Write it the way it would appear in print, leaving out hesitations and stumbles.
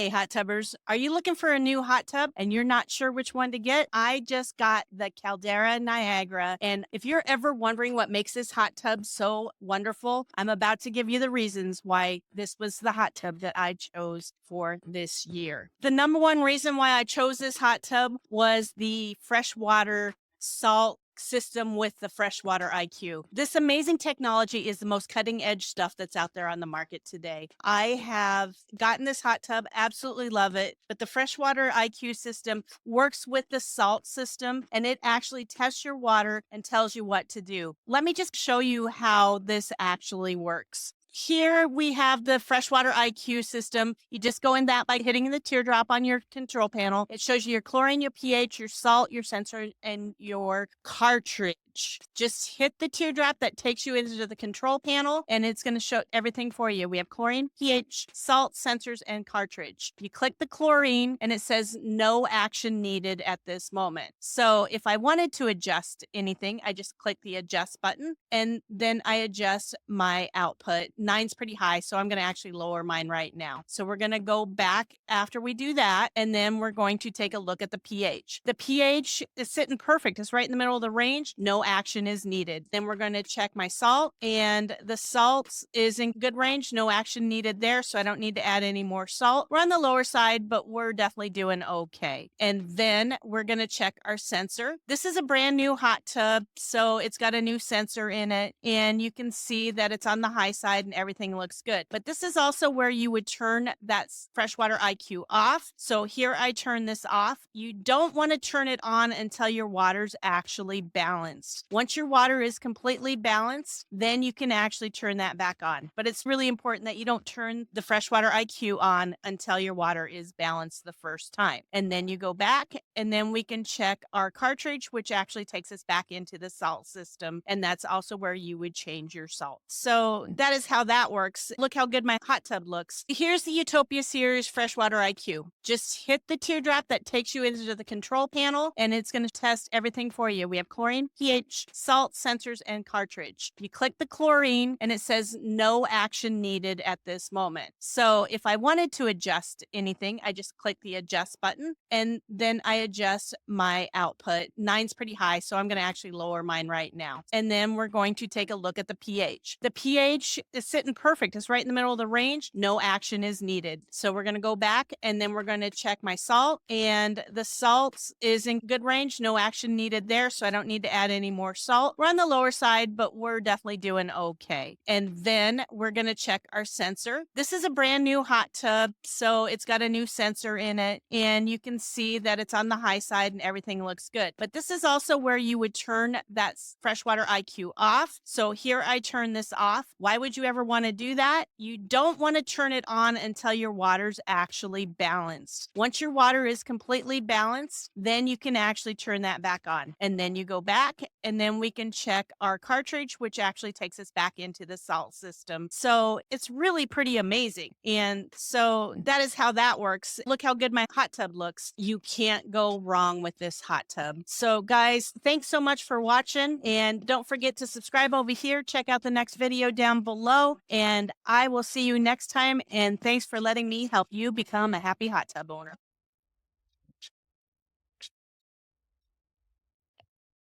Hey, hot tubbers, are you looking for a new hot tub and you're not sure which one to get? I just got the Caldera Niagara. And if you're ever wondering what makes this hot tub so wonderful, I'm about to give you the reasons why this was the hot tub that I chose for this year. The number one reason why I chose this hot tub was the freshwater salt system with the Freshwater IQ. This amazing technology is the most cutting edge stuff that's out there on the market today. I have gotten this hot tub, absolutely love it, but the Freshwater IQ system works with the salt system and it actually tests your water and tells you what to do. Let me just show you how this actually works. Here we have the Freshwater IQ system. You just go in that by hitting the teardrop on your control panel. It shows you your chlorine, your pH, your salt, your sensor, and your cartridge. Just hit the teardrop that takes you into the control panel, and it's going to show everything for you. We have chlorine, pH, salt, sensors, and cartridge. You click the chlorine, and it says no action needed at this moment. So if I wanted to adjust anything, I just click the adjust button, and then I adjust my output. 9's pretty high, so I'm going to actually lower mine right now. So we're going to go back after we do that, and then we're going to take a look at the pH. The pH is sitting perfect. It's right in the middle of the range. No action is needed. Then we're going to check my salt, and the salt is in good range. No action needed there, so I don't need to add any more salt. We're on the lower side, but we're definitely doing okay. And then we're going to check our sensor. This is a brand new hot tub, so it's got a new sensor in it, and you can see that it's on the high side and everything looks good. But this is also where you would turn that Freshwater IQ off. So here I turn this off. You don't want to turn it on until your water's actually balanced. Once your water is completely balanced, then you can actually turn that back on. But it's really important that you don't turn the Freshwater IQ on until your water is balanced the first time. And then you go back, and then we can check our cartridge, which actually takes us back into the salt system. And that's also where you would change your salt. So that is how that works. Look how good my hot tub looks. Here's the Utopia Series Freshwater IQ. Just hit the teardrop that takes you into the control panel, and it's going to test everything for you. We have chlorine, pH, salt, sensors, and cartridge. You click the chlorine, and it says no action needed at this moment. So if I wanted to adjust anything, I just click the adjust button, and then I adjust my output. 9's pretty high, so I'm going to actually lower mine right now. And then we're going to take a look at the pH. The pH is sitting perfect. It's right in the middle of the range. No action is needed. So we're going to go back, and then we're going to check my salt, and the salt is in good range. No action needed there, so I don't need to add any more salt. We're on the lower side, but we're definitely doing okay. And then we're going to check our sensor. This is a brand new hot tub, so it's got a new sensor in it, and you can see that it's on the high side and everything looks good. But this is also where you would turn that Freshwater IQ off. So here I turn this off. Why would you ever want to do that? You don't want to turn it on until your water's actually balanced. Once your water is completely balanced, then you can actually turn that back on. And then you go back, and then we can check our cartridge, which actually takes us back into the salt system. So it's really pretty amazing. And so that is how that works. Look how good my hot tub looks. You can't go wrong with this hot tub. So guys, thanks so much for watching, and don't forget to subscribe over here. Check out the next video down below, and I will see you next time. And thanks for letting me help you become a happy hot tub owner.